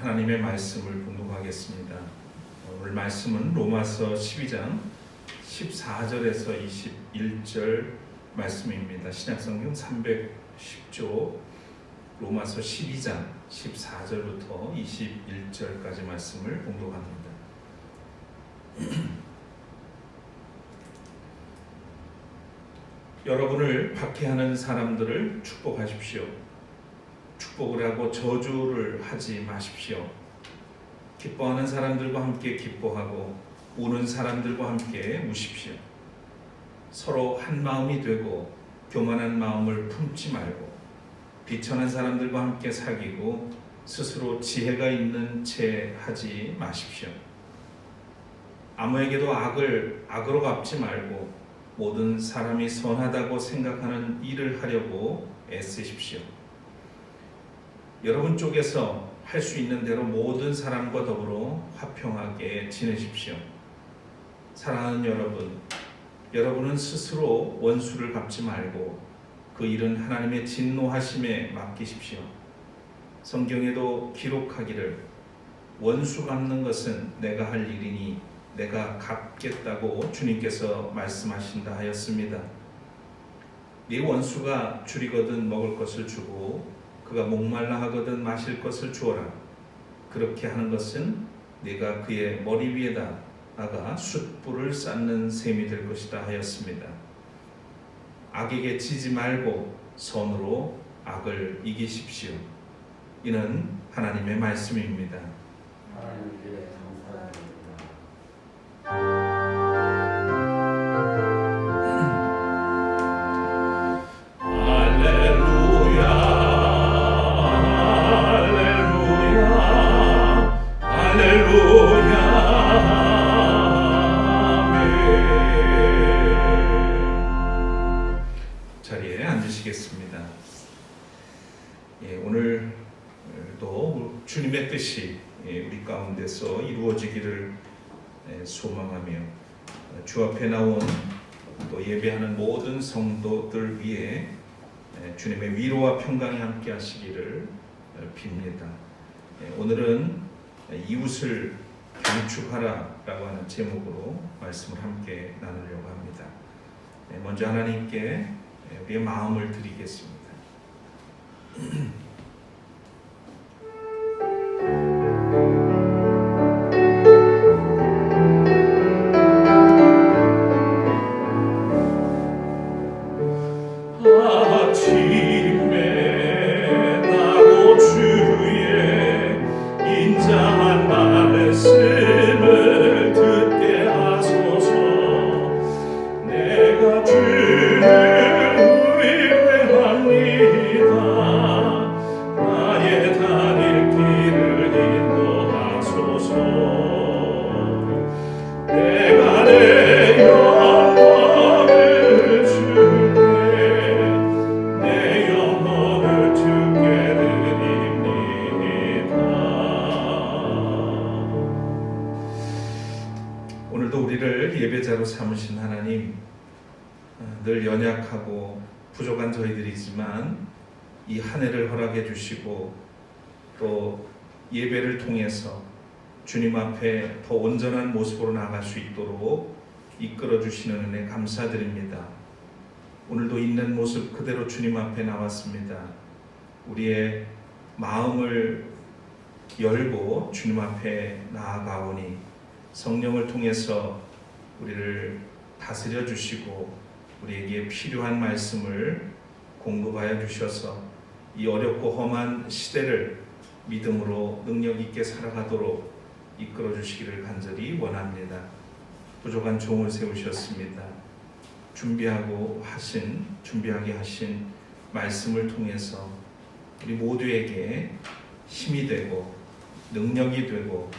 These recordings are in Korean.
하나님의 말씀을 봉독하겠습니다. 오늘 말씀은 로마서 12장 14절에서 21절 말씀입니다. 신약성경 310조 로마서 12장 14절부터 21절까지 말씀을 봉독합니다. 여러분을 박해하는 사람들을 축복하십시오. 축복을 하고 저주를 하지 마십시오. 기뻐하는 사람들과 함께 기뻐하고 우는 사람들과 함께 우십시오. 서로 한 마음이 되고 교만한 마음을 품지 말고 비천한 사람들과 함께 사귀고 스스로 지혜가 있는 채 하지 마십시오. 아무에게도 악을 악으로 갚지 말고 모든 사람이 선하다고 생각하는 일을 하려고 애쓰십시오. 여러분 쪽에서 할 수 있는 대로 모든 사람과 더불어 화평하게 지내십시오. 사랑하는 여러분, 여러분은 스스로 원수를 갚지 말고 그 일은 하나님의 진노하심에 맡기십시오. 성경에도 기록하기를 원수 갚는 것은 내가 할 일이니 내가 갚겠다고 주님께서 말씀하신다 하였습니다. 네 원수가 줄이거든 먹을 것을 주고 그가 목말라 하거든 마실 것을 주어라. 그렇게 하는 것은 네가 그의 머리 위에다가 숯불을 쌓는 셈이 될 것이다 하였습니다. 악에게 지지 말고 선으로 악을 이기십시오. 이는 하나님의 말씀입니다. 하나님께 감사합니다. 자리에 앉으시겠습니다. 오늘도 주님의 뜻이 우리 가운데서 이루어지기를 소망하며 주 앞에 나온 또 예배하는 모든 성도들 위해 주님의 위로와 평강이 함께 하시기를 빕니다. 오늘은 이웃을 감축하라라고 하는 제목으로 말씀을 함께 나누려고 합니다. 먼저 하나님께 우리의 마음을 드리겠습니다. 오늘도 우리를 예배자로 삼으신 하나님, 늘 연약하고 부족한 저희들이지만 이 한 해를 허락해 주시고 또 예배를 통해서 주님 앞에 더 온전한 모습으로 나아갈 수 있도록 이끌어 주시는 은혜 감사드립니다. 오늘도 있는 모습 그대로 주님 앞에 나왔습니다. 우리의 마음을 열고 주님 앞에 나아가오니 성령을 통해서 우리를 다스려 주시고 우리에게 필요한 말씀을 공급하여 주셔서 이 어렵고 험한 시대를 믿음으로 능력 있게 살아가도록 이끌어 주시기를 간절히 원합니다. 부족한 종을 세우셨습니다. 준비하게 하신 말씀을 통해서 우리 모두에게 힘이 되고 능력이 되고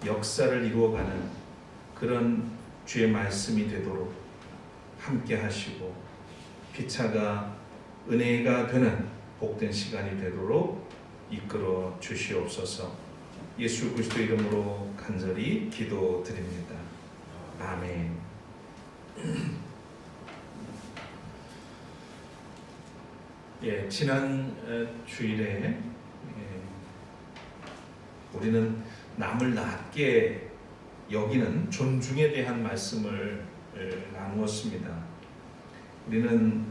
역사를 이루어가는 그런 주의 말씀이 되도록 함께 하시고 피차가 은혜가 되는 복된 시간이 되도록 이끌어 주시옵소서. 예수 그리스도 이름으로 간절히 기도드립니다. 아멘. 지난 주일에 우리는 남을 낮게 여기는 존중에 대한 말씀을 나누었습니다. 우리는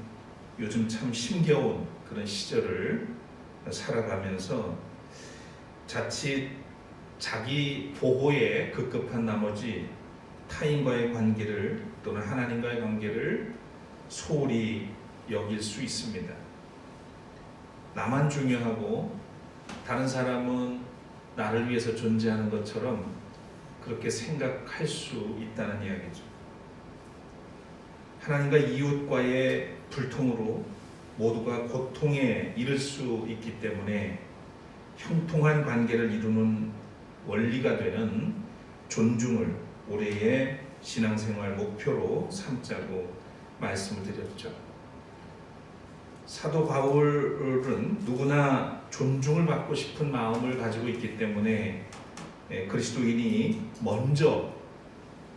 요즘 참 힘겨운 그런 시절을 살아가면서 자칫 자기 보호에 급급한 나머지 타인과의 관계를 또는 하나님과의 관계를 소홀히 여길 수 있습니다. 나만 중요하고 다른 사람은 나를 위해서 존재하는 것처럼 그렇게 생각할 수 있다는 이야기죠. 하나님과 이웃과의 불통으로 모두가 고통에 이를 수 있기 때문에 형통한 관계를 이루는 원리가 되는 존중을 올해의 신앙생활 목표로 삼자고 말씀을 드렸죠. 사도 바울은 누구나 존중을 받고 싶은 마음을 가지고 있기 때문에 그리스도인이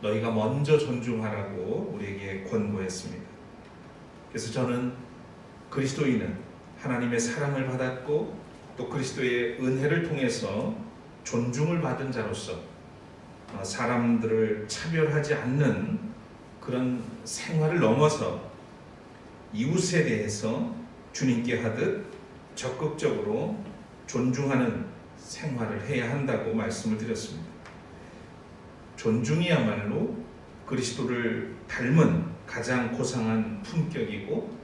너희가 먼저 존중하라고 우리에게 권고했습니다. 그래서 저는 그리스도인은 하나님의 사랑을 받았고 또 그리스도의 은혜를 통해서 존중을 받은 자로서 사람들을 차별하지 않는 그런 생활을 넘어서 이웃에 대해서 주님께 하듯 적극적으로 존중하는 생활을 해야 한다고 말씀을 드렸습니다. 존중이야말로 그리스도를 닮은 가장 고상한 품격이고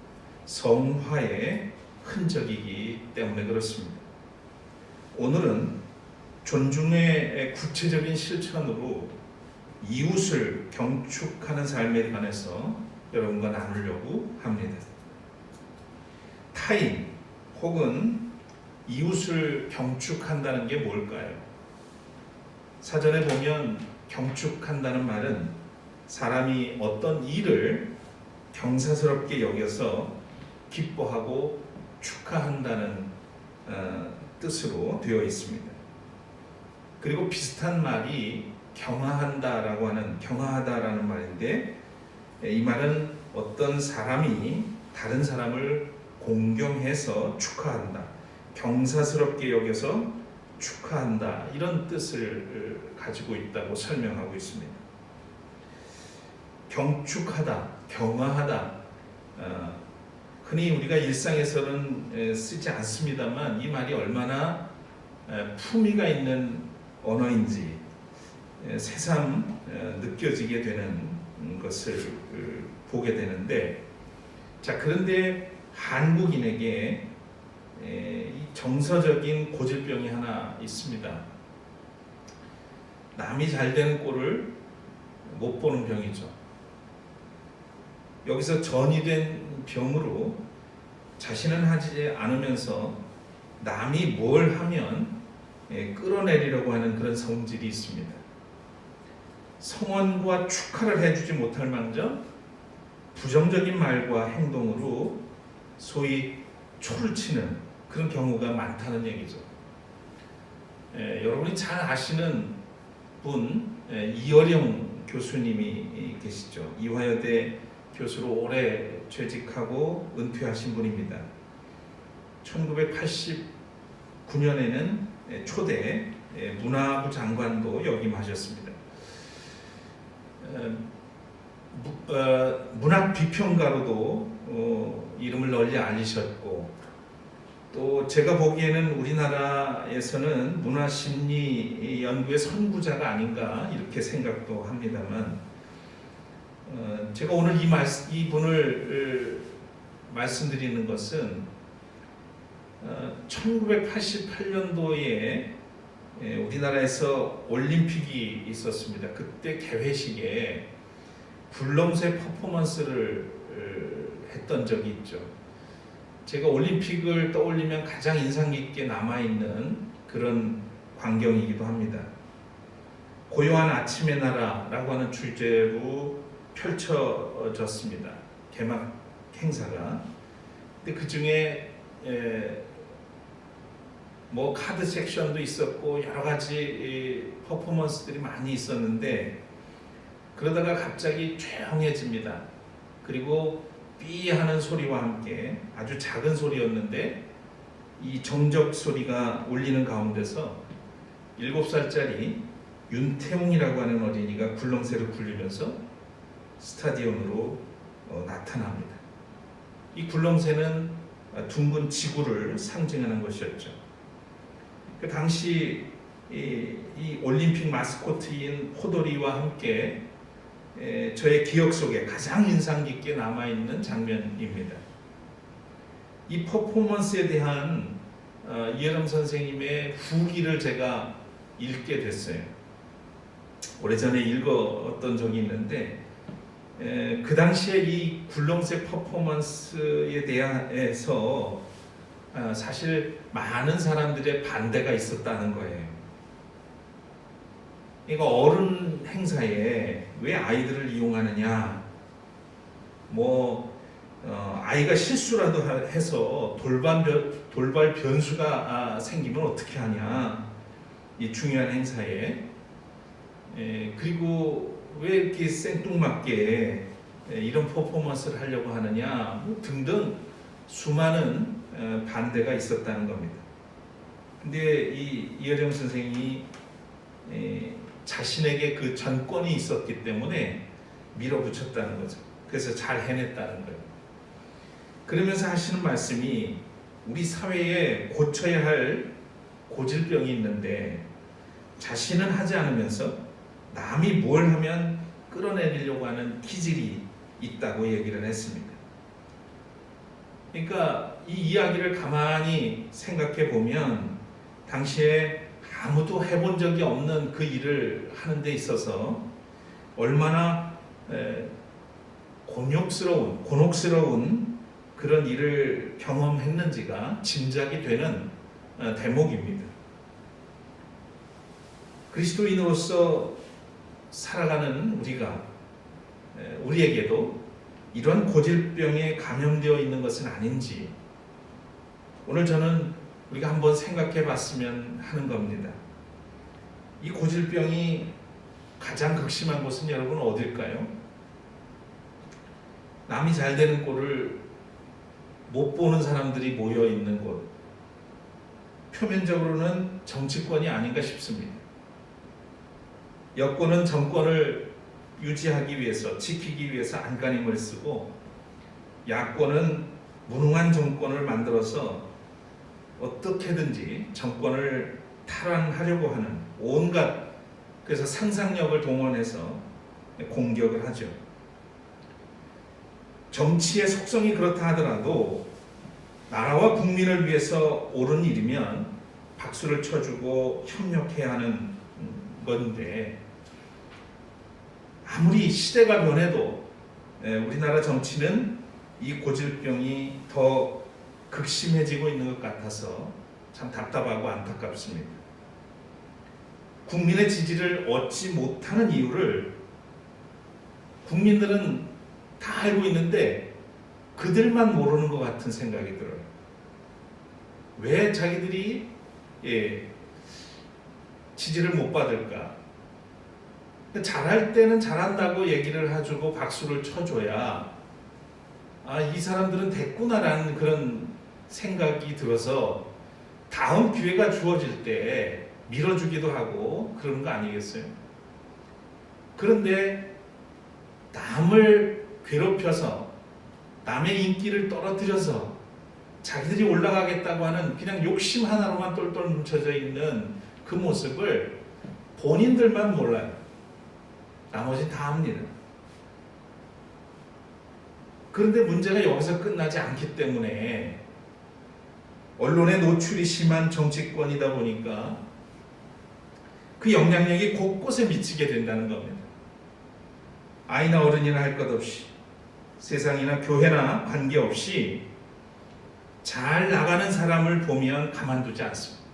성화의 흔적이기 때문에 그렇습니다. 오늘은 존중의 구체적인 실천으로 이웃을 경축하는 삶에 관해서 여러분과 나누려고 합니다. 타인 혹은 이웃을 경축한다는 게 뭘까요? 사전에 보면 경축한다는 말은 사람이 어떤 일을 경사스럽게 여겨서 기뻐하고 축하한다는 뜻으로 되어 있습니다. 그리고 비슷한 말이 경하하다라는 말인데 이 말은 어떤 사람이 다른 사람을 공경해서 축하한다, 경사스럽게 여겨서 축하한다 이런 뜻을 가지고 있다고 설명하고 있습니다. 경축하다, 경하하다 흔히 우리가 일상에서는 쓰지 않습니다만 이 말이 얼마나 품위가 있는 언어인지 새삼 느껴지게 되는 것을 보게 되는데, 자 그런데 한국인에게 정서적인 고질병이 하나 있습니다. 남이 잘 되는 꼴을 못 보는 병이죠. 여기서 전이된 병으로 자신은 하지 않으면서 남이 뭘 하면 끌어내리려고 하는 그런 성질이 있습니다. 성원과 축하를 해주지 못할 망정 부정적인 말과 행동으로 소위 초를 치는 그런 경우가 많다는 얘기죠. 여러분이 잘 아시는 분 이어령 교수님이 계시죠. 이화여대 교수로 오래 재직하고 은퇴하신 분입니다. 1989년에는 초대 문화부 장관도 역임하셨습니다. 문학 비평가로도 이름을 널리 알리셨고, 또 제가 보기에는 우리나라에서는 문화심리 연구의 선구자가 아닌가 이렇게 생각도 합니다만, 제가 오늘 이 분을 말씀드리는 것은 1988년도에 우리나라에서 올림픽이 있었습니다. 그때 개회식에 굴럼새 퍼포먼스를 했던 적이 있죠. 제가 올림픽을 떠올리면 가장 인상 깊게 남아있는 그런 광경이기도 합니다. 고요한 아침의 나라라고 하는 주제로 펼쳐졌습니다. 개막 행사가. 근데 그 중에 뭐 카드 섹션도 있었고 여러 가지 퍼포먼스들이 많이 있었는데, 그러다가 갑자기 조용해집니다. 그리고 삐 하는 소리와 함께 아주 작은 소리였는데 이 정적 소리가 울리는 가운데서 7살짜리 윤태웅이라고 하는 어린이가 굴렁쇠를 굴리면서 스타디움으로 나타납니다. 이 굴렁쇠는 둥근 지구를 상징하는 것이었죠. 그 당시 이 올림픽 마스코트인 호돌이와 함께 저의 기억 속에 가장 인상 깊게 남아있는 장면입니다. 이 퍼포먼스에 대한 이여름 선생님의 후기를 제가 읽게 됐어요. 오래전에 읽었던 적이 있는데 그 당시에 이 굴렁쇠 퍼포먼스에 대해서 사실 많은 사람들의 반대가 있었다는 거예요. 그러니까 어른 행사에 왜 아이들을 이용하느냐, 아이가 실수라도 해서 돌발 변수가 생기면 어떻게 하냐, 이 중요한 행사에. 그리고 왜 이렇게 생뚱맞게 이런 퍼포먼스를 하려고 하느냐 등등 수많은 반대가 있었다는 겁니다. 근데 이여령 선생이 자신에게 그 전권이 있었기 때문에 밀어붙였다는 거죠. 그래서 잘 해냈다는 거예요. 그러면서 하시는 말씀이 우리 사회에 고쳐야 할 고질병이 있는데 자신은 하지 않으면서 남이 뭘 하면 끌어내리려고 하는 기질이 있다고 얘기를 했습니다. 그러니까 이 이야기를 가만히 생각해 보면 당시에 아무도 해본 적이 없는 그 일을 하는 데 있어서 얼마나 곤혹스러운 그런 일을 경험했는지가 짐작이 되는 대목입니다. 그리스도인으로서 살아가는 우리에게도 이런 고질병에 감염되어 있는 것은 아닌지 오늘 저는 우리가 한번 생각해 봤으면 하는 겁니다. 이 고질병이 가장 극심한 곳은 여러분 어딜까요? 남이 잘 되는 꼴을 못 보는 사람들이 모여 있는 곳. 표면적으로는 정치권이 아닌가 싶습니다. 여권은 정권을 유지하기 위해서, 지키기 위해서 안간힘을 쓰고, 야권은 무능한 정권을 만들어서 어떻게든지 정권을 탈환하려고 하는 온갖, 그래서 상상력을 동원해서 공격을 하죠. 정치의 속성이 그렇다 하더라도 나라와 국민을 위해서 옳은 일이면 박수를 쳐주고 협력해야 하는 건데, 아무리 시대가 변해도 우리나라 정치는 이 고질병이 더 극심해지고 있는 것 같아서 참 답답하고 안타깝습니다. 국민의 지지를 얻지 못하는 이유를 국민들은 다 알고 있는데 그들만 모르는 것 같은 생각이 들어요. 왜 자기들이 지지를 못 받을까? 잘할 때는 잘한다고 얘기를 해주고 박수를 쳐줘야 이 사람들은 됐구나라는 그런 생각이 들어서 다음 기회가 주어질 때 밀어주기도 하고 그런 거 아니겠어요? 그런데 남을 괴롭혀서 남의 인기를 떨어뜨려서 자기들이 올라가겠다고 하는 그냥 욕심 하나로만 똘똘 뭉쳐져 있는 그 모습을 본인들만 몰라요. 나머지는 다 합니다. 그런데 문제가 여기서 끝나지 않기 때문에 언론에 노출이 심한 정치권이다 보니까 그 영향력이 곳곳에 미치게 된다는 겁니다. 아이나 어른이나 할 것 없이, 세상이나 교회나 관계없이 잘 나가는 사람을 보면 가만두지 않습니다.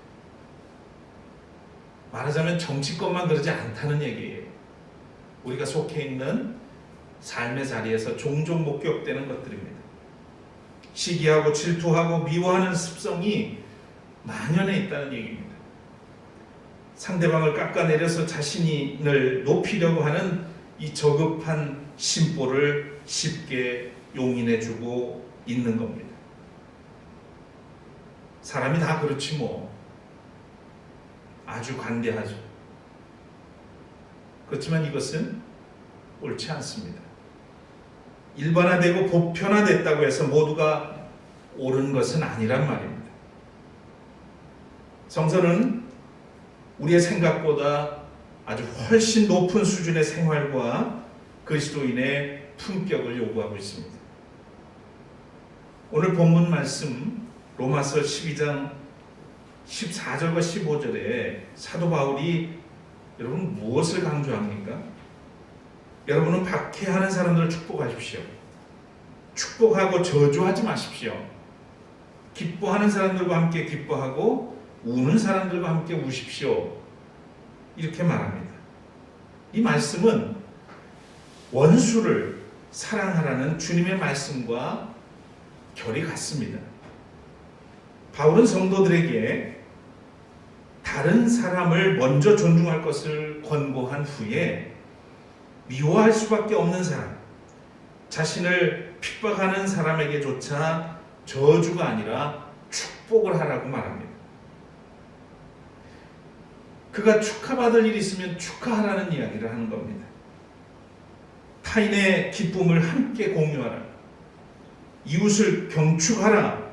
말하자면 정치권만 그러지 않다는 얘기예요. 우리가 속해 있는 삶의 자리에서 종종 목격되는 것들입니다. 시기하고 질투하고 미워하는 습성이 만연해 있다는 얘기입니다. 상대방을 깎아내려서 자신을 높이려고 하는 이 저급한 심보를 쉽게 용인해주고 있는 겁니다. 사람이 다 그렇지 뭐. 아주 관대하죠. 그렇지만 이것은 옳지 않습니다. 일반화되고 보편화됐다고 해서 모두가 옳은 것은 아니란 말입니다. 성서는 우리의 생각보다 아주 훨씬 높은 수준의 생활과 그리스도인의 품격을 요구하고 있습니다. 오늘 본문 말씀 로마서 12장 14절과 15절에 사도 바울이 여러분 무엇을 강조합니까? 여러분은 박해하는 사람들을 축복하십시오. 축복하고 저주하지 마십시오. 기뻐하는 사람들과 함께 기뻐하고 우는 사람들과 함께 우십시오. 이렇게 말합니다. 이 말씀은 원수를 사랑하라는 주님의 말씀과 결이 같습니다. 바울은 성도들에게 다른 사람을 먼저 존중할 것을 권고한 후에 미워할 수밖에 없는 사람, 자신을 핍박하는 사람에게조차 저주가 아니라 축복을 하라고 말합니다. 그가 축하받을 일이 있으면 축하하라는 이야기를 하는 겁니다. 타인의 기쁨을 함께 공유하라. 이웃을 경축하라.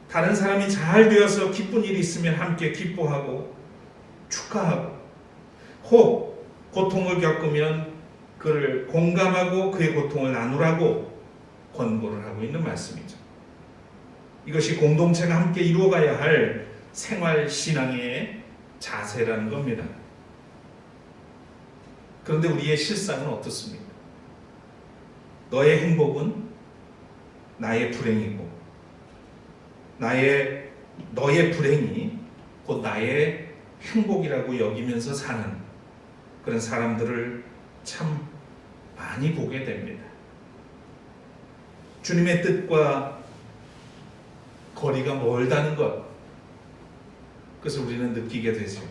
다른 사람이 잘 되어서 기쁜 일이 있으면 함께 기뻐하고 축하하고, 혹 고통을 겪으면 그를 공감하고 그의 고통을 나누라고 권고를 하고 있는 말씀이죠. 이것이 공동체가 함께 이루어가야 할 생활 신앙의 자세라는 겁니다. 그런데 우리의 실상은 어떻습니까? 너의 행복은 나의 불행이고 너의 불행이 곧 나의 행복이라고 여기면서 사는 그런 사람들을 참 많이 보게 됩니다. 주님의 뜻과 거리가 멀다는 것, 그것을 우리는 느끼게 되죠.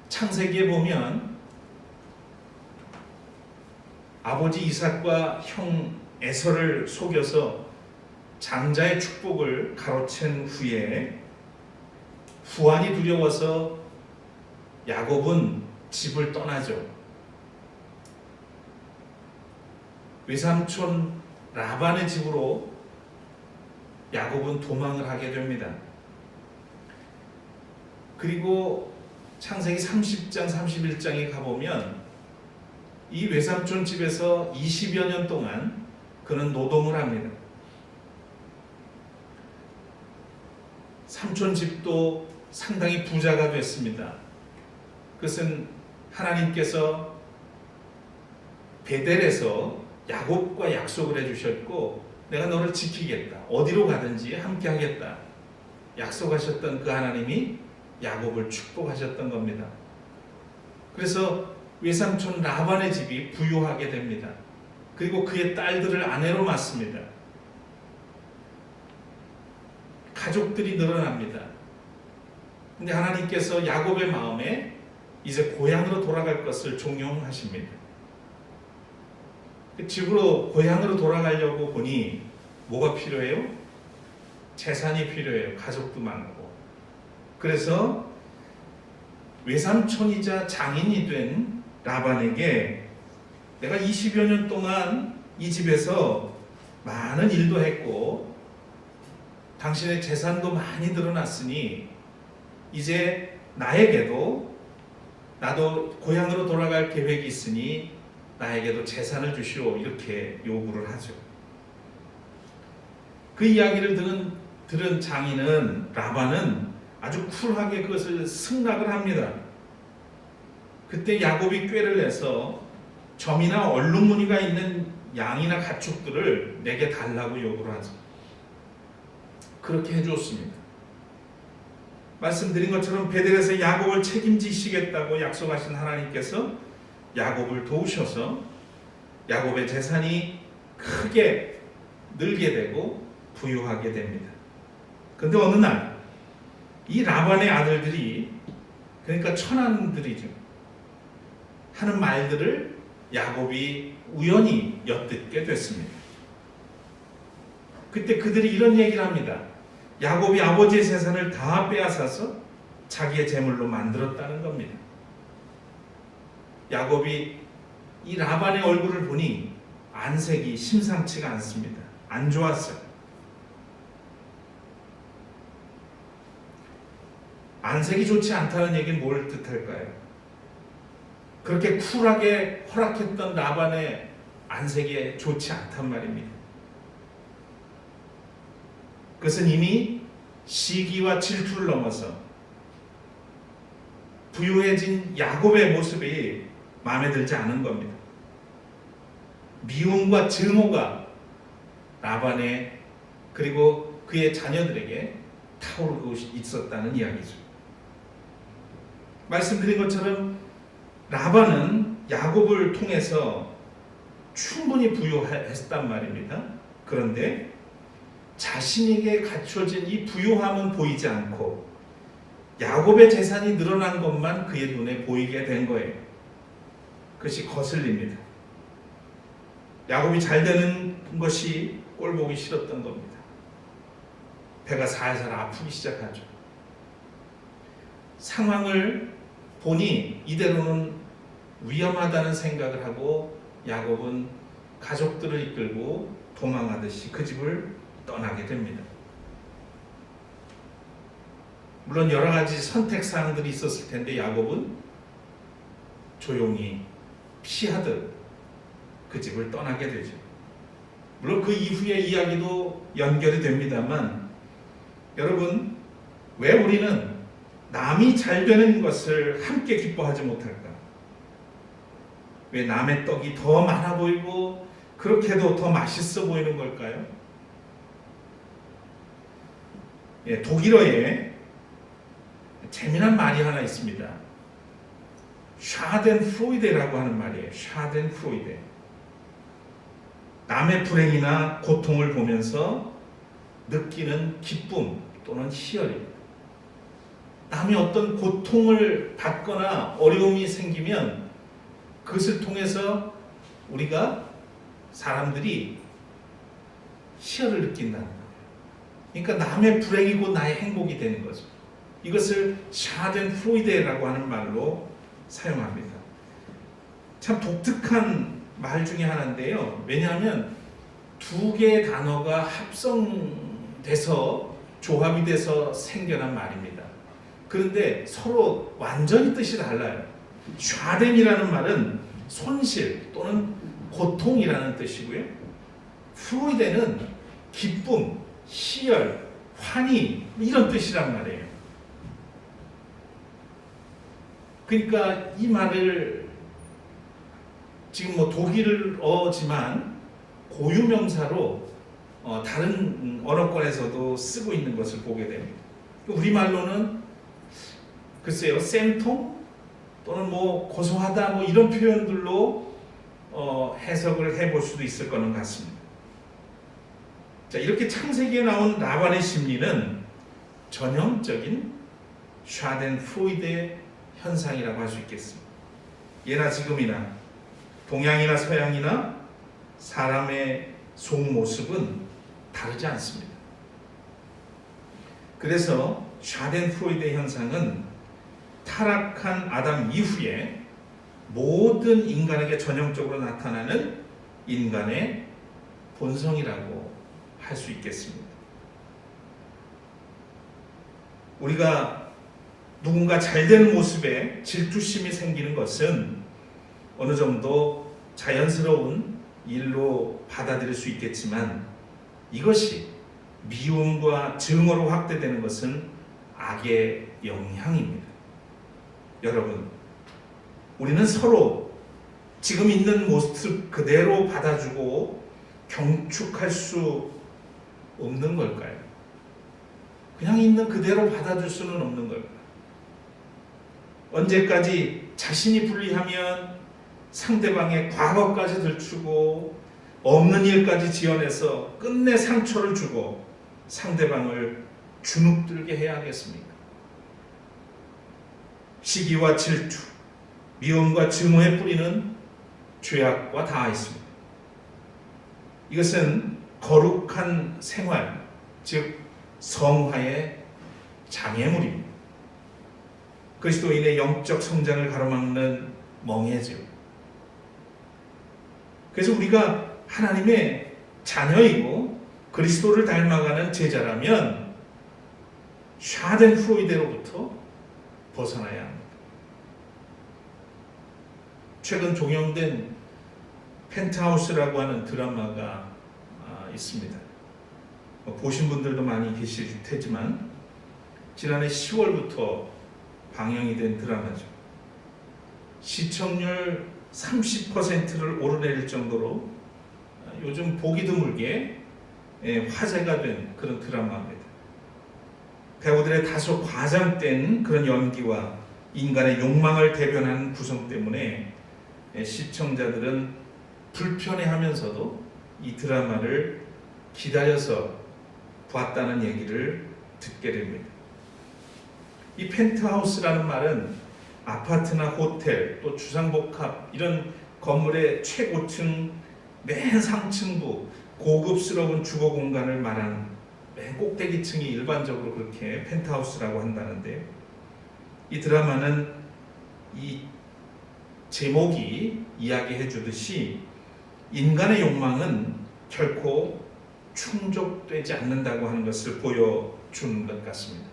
창세기에 보면 아버지 이삭과 형 에서를 속여서 장자의 축복을 가로챈 후에 후환이 두려워서 야곱은 집을 떠나죠. 외삼촌 라반의 집으로 야곱은 도망을 하게 됩니다. 그리고 창세기 30장 31장에 가보면 이 외삼촌 집에서 20여 년 동안 그는 노동을 합니다. 삼촌 집도 상당히 부자가 됐습니다. 그것은 하나님께서 베델에서 야곱과 약속을 해주셨고, 내가 너를 지키겠다, 어디로 가든지 함께 하겠다 약속하셨던 그 하나님이 야곱을 축복하셨던 겁니다. 그래서 외삼촌 라반의 집이 부유하게 됩니다. 그리고 그의 딸들을 아내로 맞습니다. 가족들이 늘어납니다. 근데 하나님께서 야곱의 마음에 이제 고향으로 돌아갈 것을 종용하십니다. 집으로 고향으로 돌아가려고 보니 뭐가 필요해요? 재산이 필요해요. 가족도 많고. 그래서 외삼촌이자 장인이 된 라반에게 내가 20여 년 동안 이 집에서 많은 일도 했고 당신의 재산도 많이 늘어났으니 이제 나에게도 나도 고향으로 돌아갈 계획이 있으니 나에게도 재산을 주시오, 이렇게 요구를 하죠. 그 이야기를 들은 장인은 라반은 아주 쿨하게 그것을 승낙을 합니다. 그때 야곱이 꾀를 내서 점이나 얼룩무늬가 있는 양이나 가축들을 내게 달라고 요구를 하죠. 그렇게 해주었습니다. 말씀드린 것처럼 베델에서 야곱을 책임지시겠다고 약속하신 하나님께서 야곱을 도우셔서 야곱의 재산이 크게 늘게 되고 부유하게 됩니다. 그런데 어느 날 이 라반의 아들들이, 그러니까 천안들이죠, 하는 말들을 야곱이 우연히 엿듣게 됐습니다. 그때 그들이 이런 얘기를 합니다. 야곱이 아버지의 재산을 다 빼앗아서 자기의 재물로 만들었다는 겁니다. 야곱이 이 라반의 얼굴을 보니 안색이 심상치가 않습니다. 안 좋았어요. 안색이 좋지 않다는 얘기는 뭘 뜻할까요? 그렇게 쿨하게 허락했던 라반의 안색이 좋지 않단 말입니다. 그것은 이미 시기와 질투를 넘어서 부유해진 야곱의 모습이 마음에 들지 않은 겁니다. 미움과 증오가 라반의 그리고 그의 자녀들에게 타오르고 있었다는 이야기죠. 말씀드린 것처럼 라반은 야곱을 통해서 충분히 부유했단 말입니다. 그런데 자신에게 갖춰진 이 부유함은 보이지 않고 야곱의 재산이 늘어난 것만 그의 눈에 보이게 된 거예요. 그것이 거슬립니다. 야곱이 잘 되는 것이 꼴보기 싫었던 겁니다. 배가 살살 아프기 시작하죠. 상황을 보니 이대로는 위험하다는 생각을 하고 야곱은 가족들을 이끌고 도망하듯이 그 집을 떠나게 됩니다. 물론 여러 가지 선택사항들이 있었을 텐데 야곱은 조용히 피하듯 그 집을 떠나게 되죠. 물론 그 이후의 이야기도 연결이 됩니다만 여러분, 왜 우리는 남이 잘 되는 것을 함께 기뻐하지 못할까? 왜 남의 떡이 더 많아 보이고 그렇게도 더 맛있어 보이는 걸까요? 예, 독일어에 재미난 말이 하나 있습니다. 샤덴프로이데라고 하는 말이에요. 샤덴프로이데. 남의 불행이나 고통을 보면서 느끼는 기쁨 또는 희열입니다. 남이 어떤 고통을 받거나 어려움이 생기면 그것을 통해서 우리가 사람들이 희열을 느낀다는 거예요. 그러니까 남의 불행이고 나의 행복이 되는 거죠. 이것을 샤덴프로이데라고 하는 말로 사용합니다. 참 독특한 말 중에 하나인데요. 왜냐하면 두 개의 단어가 합성돼서 조합이 돼서 생겨난 말입니다. 그런데 서로 완전히 뜻이 달라요. 샤덴이라는 말은 손실 또는 고통이라는 뜻이고요. 프로이데는 기쁨, 희열, 환희 이런 뜻이란 말이에요. 그러니까 이 말을 지금 뭐 독일어지만 고유명사로 다른 언어권에서도 쓰고 있는 것을 보게 됩니다. 우리말로는 글쎄요, 쌤통 또는 뭐 고소하다 뭐 이런 표현들로 해석을 해볼 수도 있을 거는 같습니다. 자, 이렇게 창세기에 나온 라반의 심리는 전형적인 샤덴프로이데 현상이라고 할 수 있겠습니다. 예나 지금이나 동양이나 서양이나 사람의 속모습은 다르지 않습니다. 그래서 샤덴프로이데 현상은 타락한 아담 이후에 모든 인간에게 전형적으로 나타나는 인간의 본성이라고 할 수 있겠습니다. 우리가 누군가 잘 되는 모습에 질투심이 생기는 것은 어느 정도 자연스러운 일로 받아들일 수 있겠지만 이것이 미움과 증오로 확대되는 것은 악의 영향입니다. 여러분, 우리는 서로 지금 있는 모습 그대로 받아주고 경축할 수 없는 걸까요? 그냥 있는 그대로 받아줄 수는 없는 걸까요? 언제까지 자신이 불리하면 상대방의 과거까지 들추고 없는 일까지 지어내서 끝내 상처를 주고 상대방을 주눅들게 해야 하겠습니까? 시기와 질투, 미움과 증오의 뿌리는 죄악과 닿아 있습니다. 이것은 거룩한 생활, 즉 성화의 장애물입니다. 그리스도인의 영적 성장을 가로막는 멍해죠. 그래서 우리가 하나님의 자녀이고 그리스도를 닮아가는 제자라면 샤덴프로이데로부터 벗어나야 합니다. 최근 종영된 펜트하우스라고 하는 드라마가 있습니다. 보신 분들도 많이 계실 테지만 지난해 10월부터 방영이 된 드라마죠. 시청률 30%를 오르내릴 정도로 요즘 보기 드물게 화제가 된 그런 드라마입니다. 배우들의 다소 과장된 그런 연기와 인간의 욕망을 대변하는 구성 때문에 시청자들은 불편해하면서도 이 드라마를 기다려서 봤다는 얘기를 듣게 됩니다. 이 펜트하우스라는 말은 아파트나 호텔 또 주상복합 이런 건물의 최고층 맨 상층부 고급스러운 주거 공간을 말하는 맨 꼭대기층이 일반적으로 그렇게 펜트하우스라고 한다는데, 이 드라마는 이 제목이 이야기해 주듯이 인간의 욕망은 결코 충족되지 않는다고 하는 것을 보여주는 것 같습니다.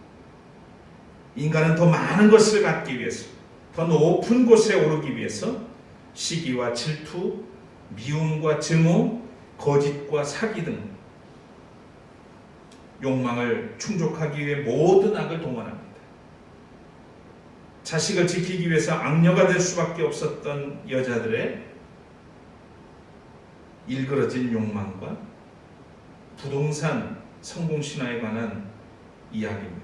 인간은 더 많은 것을 갖기 위해서, 더 높은 곳에 오르기 위해서 시기와 질투, 미움과 증오, 거짓과 사기 등 욕망을 충족하기 위해 모든 악을 동원합니다. 자식을 지키기 위해서 악녀가 될 수밖에 없었던 여자들의 일그러진 욕망과 부동산 성공 신화에 관한 이야기입니다.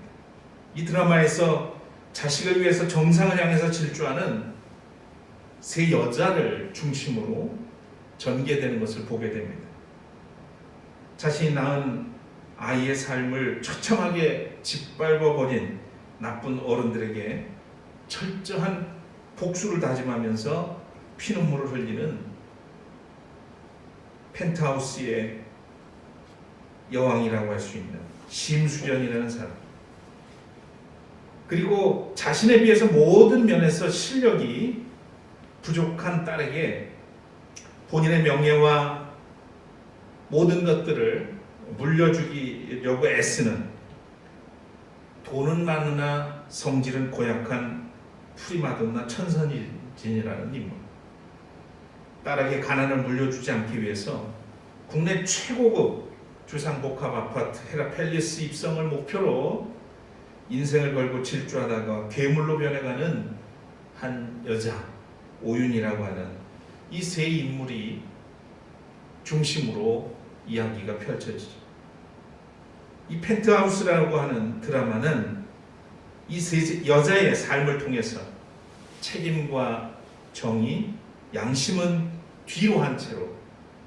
이 드라마에서 자식을 위해서 정상을 향해서 질주하는 세 여자를 중심으로 전개되는 것을 보게 됩니다. 자신이 낳은 아이의 삶을 처참하게 짓밟아버린 나쁜 어른들에게 철저한 복수를 다짐하면서 피눈물을 흘리는 펜트하우스의 여왕이라고 할 수 있는 심수련이라는 사람, 그리고 자신에 비해서 모든 면에서 실력이 부족한 딸에게 본인의 명예와 모든 것들을 물려주기려고 애쓰는, 돈은 많으나 성질은 고약한 프리마돈나 천선진이라는 인물. 딸에게 가난을 물려주지 않기 위해서 국내 최고급 주상복합 아파트 헤라펠리스 입성을 목표로 인생을 걸고 질주하다가 괴물로 변해가는 한 여자 오윤이라고 하는 이 세 인물이 중심으로 이야기가 펼쳐지죠. 이 펜트하우스라고 하는 드라마는 이 세 여자의 삶을 통해서 책임과 정의, 양심은 뒤로 한 채로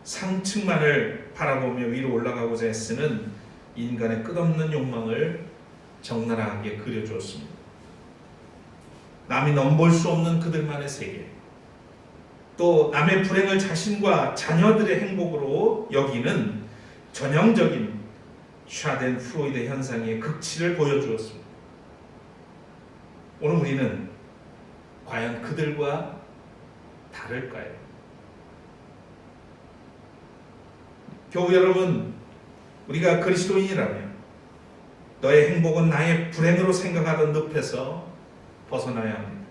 상층만을 바라보며 위로 올라가고자 애쓰는 인간의 끝없는 욕망을 적나라하게 그려주었습니다. 남이 넘볼 수 없는 그들만의 세계, 또 남의 불행을 자신과 자녀들의 행복으로 여기는 전형적인 샤덴프로이데 현상의 극치를 보여주었습니다. 오늘 우리는 과연 그들과 다를까요? 교우 여러분, 우리가 그리스도인이라면 너의 행복은 나의 불행으로 생각하던 늪에서 벗어나야 합니다.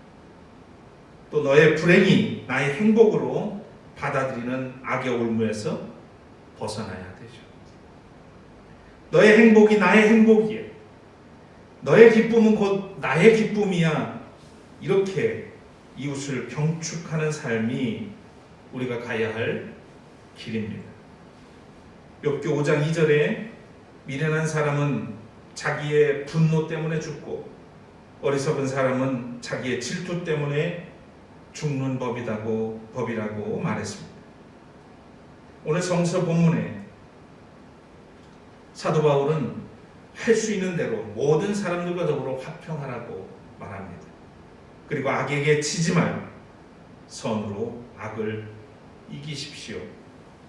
또 너의 불행이 나의 행복으로 받아들이는 악의 올무에서 벗어나야 되죠. 너의 행복이 나의 행복이야. 너의 기쁨은 곧 나의 기쁨이야. 이렇게 이웃을 경축하는 삶이 우리가 가야 할 길입니다. 욥기 5장 2절에 미련한 사람은 자기의 분노 때문에 죽고 어리석은 사람은 자기의 질투 때문에 죽는 법이라고 말했습니다. 오늘 성서 본문에 사도 바울은 할 수 있는 대로 모든 사람들과 더불어 화평하라고 말합니다. 그리고 악에게 치지 말고 선으로 악을 이기십시오.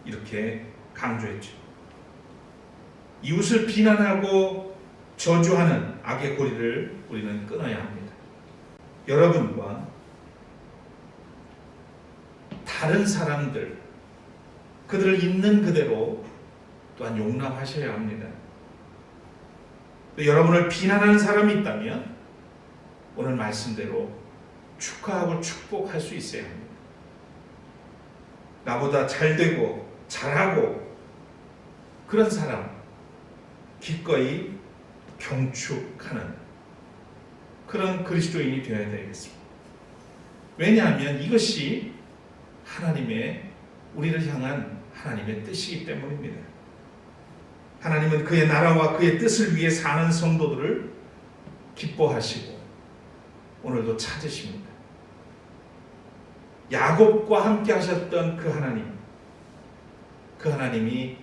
이렇게 강조했죠. 이웃을 비난하고 저주하는 악의 고리를 우리는 끊어야 합니다. 여러분과 다른 사람들, 그들을 있는 그대로 또한 용납하셔야 합니다. 또 여러분을 비난하는 사람이 있다면 오늘 말씀대로 축하하고 축복할 수 있어야 합니다. 나보다 잘되고 잘하고 그런 사람 기꺼이 경축하는 그런 그리스도인이 되어야 되겠습니다. 왜냐하면 이것이 하나님의, 우리를 향한 하나님의 뜻이기 때문입니다. 하나님은 그의 나라와 그의 뜻을 위해 사는 성도들을 기뻐하시고 오늘도 찾으십니다. 야곱과 함께 하셨던 그 하나님, 그 하나님이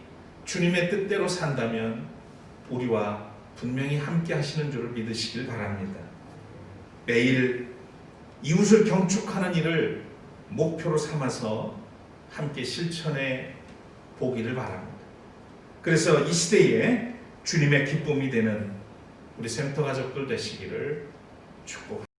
주님의 뜻대로 산다면 우리와 분명히 함께 하시는 줄을 믿으시길 바랍니다. 매일 이웃을 경축하는 일을 목표로 삼아서 함께 실천해 보기를 바랍니다. 그래서 이 시대에 주님의 기쁨이 되는 우리 센터 가족들 되시기를 축복합니다.